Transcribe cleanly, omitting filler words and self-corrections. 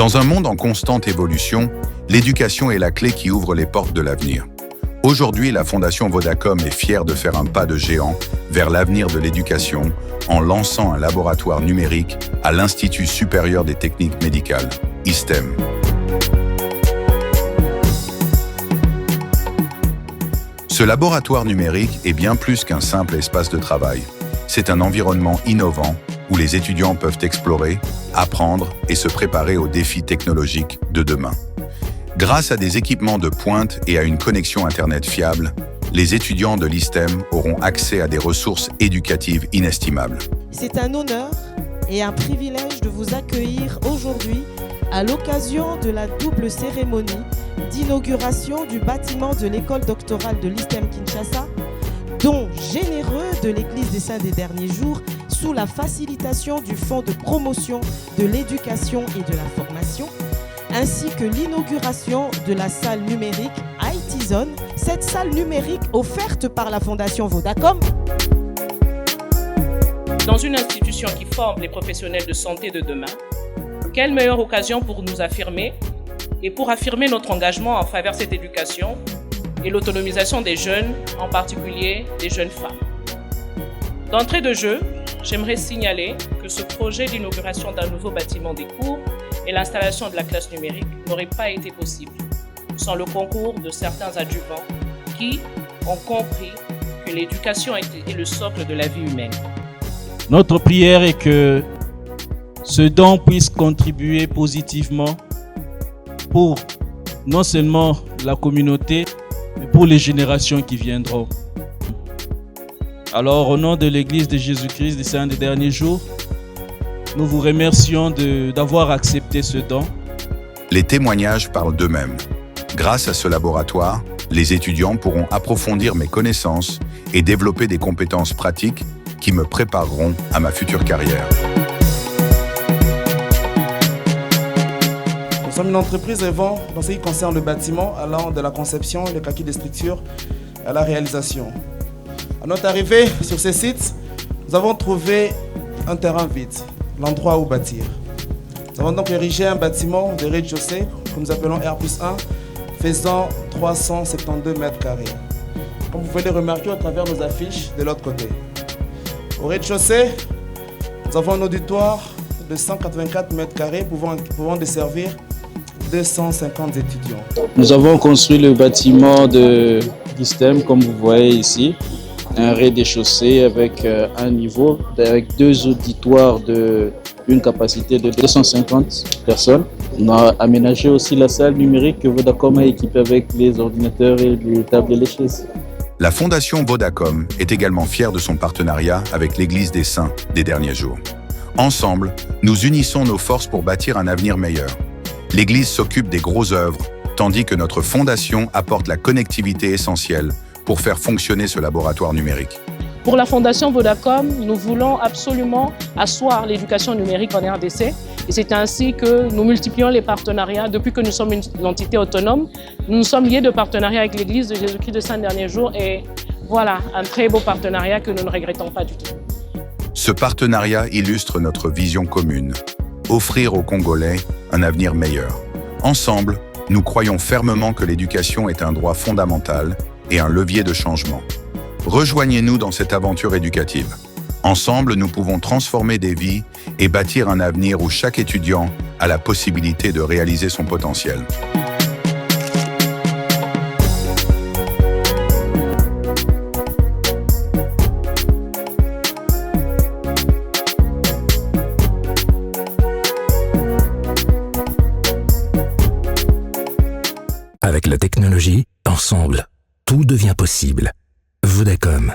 Dans un monde en constante évolution, l'éducation est la clé qui ouvre les portes de l'avenir. Aujourd'hui, la Fondation Vodacom est fière de faire un pas de géant vers l'avenir de l'éducation en lançant un laboratoire numérique à l'Institut supérieur des techniques médicales, ISTEM. Ce laboratoire numérique est bien plus qu'un simple espace de travail. C'est un environnement innovant où les étudiants peuvent explorer, apprendre et se préparer aux défis technologiques de demain. Grâce à des équipements de pointe et à une connexion Internet fiable, les étudiants de l'ISTEM auront accès à des ressources éducatives inestimables. C'est un honneur et un privilège de vous accueillir aujourd'hui à l'occasion de la double cérémonie d'inauguration du bâtiment de l'école doctorale de l'ISTEM Kinshasa, don généreux de l'Église des Saints des Derniers Jours sous la facilitation du Fonds de promotion de l'éducation et de la formation, ainsi que l'inauguration de la salle numérique IT Zone, cette salle numérique offerte par la Fondation Vodacom. Dans une institution qui forme les professionnels de santé de demain, quelle meilleure occasion pour nous affirmer et pour affirmer notre engagement en faveur de cette éducation et l'autonomisation des jeunes, en particulier des jeunes femmes. D'entrée de jeu, j'aimerais signaler que ce projet d'inauguration d'un nouveau bâtiment des cours et l'installation de la classe numérique n'aurait pas été possible sans le concours de certains adjuvants qui ont compris que l'éducation est le socle de la vie humaine. Notre prière est que ce don puisse contribuer positivement pour non seulement la communauté, mais pour les générations qui viendront. Alors, au nom de l'Église de Jésus-Christ des Saints des Derniers Jours, nous vous remercions d'avoir accepté ce don. Les témoignages parlent d'eux-mêmes. Grâce à ce laboratoire, les étudiants pourront approfondir mes connaissances et développer des compétences pratiques qui me prépareront à ma future carrière. Nous sommes une entreprise œuvrant dans ce qui concerne le bâtiment, allant de la conception, le calcul des structures à la réalisation. À notre arrivée sur ces sites, nous avons trouvé un terrain vide, l'endroit où bâtir. Nous avons donc érigé un bâtiment de rez-de-chaussée que nous appelons R+1, faisant 372 mètres carrés. Comme vous pouvez le remarquer au travers de nos affiches de l'autre côté. Au rez-de-chaussée, nous avons un auditoire de 184 mètres carrés pouvant desservir 250 étudiants. Nous avons construit le bâtiment de l'ISTEM, comme vous voyez ici, un rez-de-chaussée avec un niveau, avec deux auditoires d'une capacité de 250 personnes. On a aménagé aussi la salle numérique que Vodacom a équipée avec les ordinateurs et les tables et les chaises. La Fondation Vodacom est également fière de son partenariat avec l'Église des Saints des Derniers Jours. Ensemble, nous unissons nos forces pour bâtir un avenir meilleur. L'Église s'occupe des grosses œuvres, tandis que notre fondation apporte la connectivité essentielle pour faire fonctionner ce laboratoire numérique. Pour la Fondation Vodacom, nous voulons absolument asseoir l'éducation numérique en RDC. Et c'est ainsi que nous multiplions les partenariats. Depuis que nous sommes une entité autonome, nous sommes liés de partenariat avec l'Église de Jésus-Christ des Saints des Derniers Jours. Et voilà, un très beau partenariat que nous ne regrettons pas du tout. Ce partenariat illustre notre vision commune, offrir aux Congolais un avenir meilleur. Ensemble, nous croyons fermement que l'éducation est un droit fondamental et un levier de changement. Rejoignez-nous dans cette aventure éducative. Ensemble, nous pouvons transformer des vies et bâtir un avenir où chaque étudiant a la possibilité de réaliser son potentiel. Avec la technologie, ensemble, tout devient possible. Vodacom.